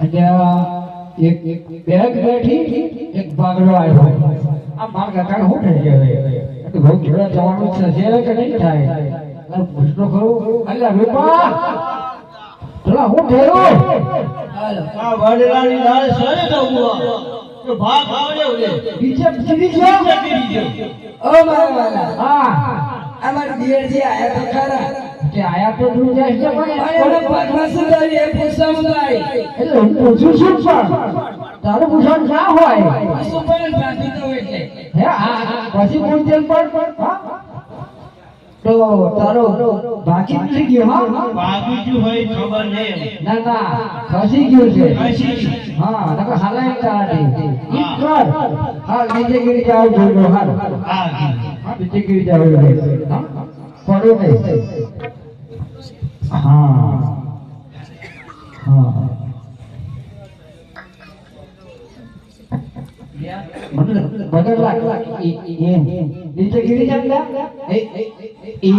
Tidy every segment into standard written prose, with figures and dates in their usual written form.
એક બેગ બેઠી એક બાગડો આવ્યો આ મારા કાકા હું થઈ ગયો તો બહુ જોડા જવાનું છે કે નહીં થાય અને પૂછતો ખરું અલ્યા રૂપા થોડા હું થયો આ વડલાની લાલ સરે તો ઉવા તો ભાગ આવડે ઓલે બીજે બીજી ઓ મારા હા અમાર દિયર જે આયા તો ખરા કે આયા તો તું જાય છે પણ અરે પાછા સુધારી એ પૂછવા મંગાઈ એટલે હું પૂછું છું પણ તારું પૂછવાનું ના હોય સુપર બાકી તો એટલે હે આ પછી પૂછજે પણ હા તો તારો બાકી થઈ ગયો હા બાકી જો હોય ખબર નહીં ના ના ખસી ગયું છે ખસી હા નકર હાલાય તારાથી ઈ કર હા નીચે ગીરી જાવ જોજો હાલ હા હા નીચે ગીરી જાવ જોજો હા પડો નહીં હા હા બદલ લાગ એ નીચે ગીરી જાવ એ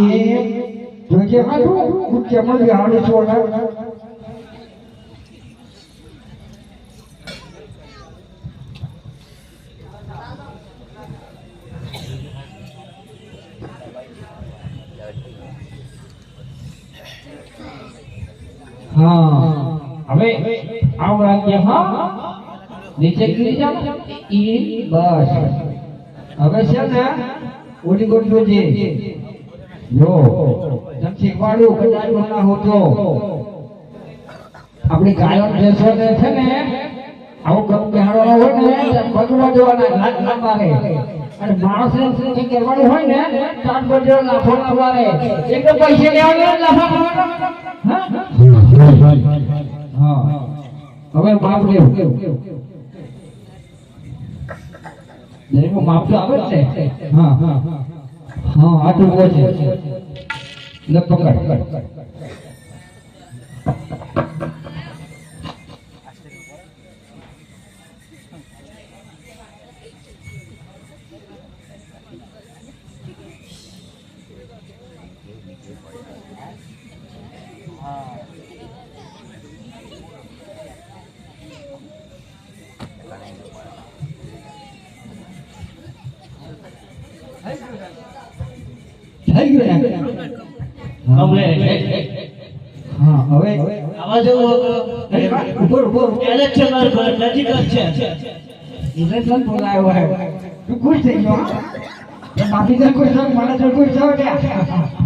જોજે હા તું કેમ આવડે છોડા हाँ હવે આવ રાખજે હા નીચે ગીરી જાવ ઈ બસ હવે છે ને ઓડી ગોઠવો જે જો જમ શીખવાડું કદાચ ના હોતો આપણી ગાયો ભેંસો ને છે ને આવું ગમ બેહાડો હોય ને પગમાં દેવાના લાગ ના મારે અને માણસને જે કરવાનું હોય ને તાર બજો લાફો ના મારે એક તો પૈસે લેવાના લાફા મારવાના હા હવે માપ લેવું દેખો માપ તો આવે છે હા હા હા આ તો બહુ છે લે પકડ થઈ ગયું ને કમ્પ્લીટ હા હવે આવા જેવું ઉપર ઉપર ઇલેક્શન નજીક જ છે ઇલેક્શન બોલાયો હે તું ખુશ થઈ ગયો બાકી તો કોઈ મને તો કોઈ સવાલ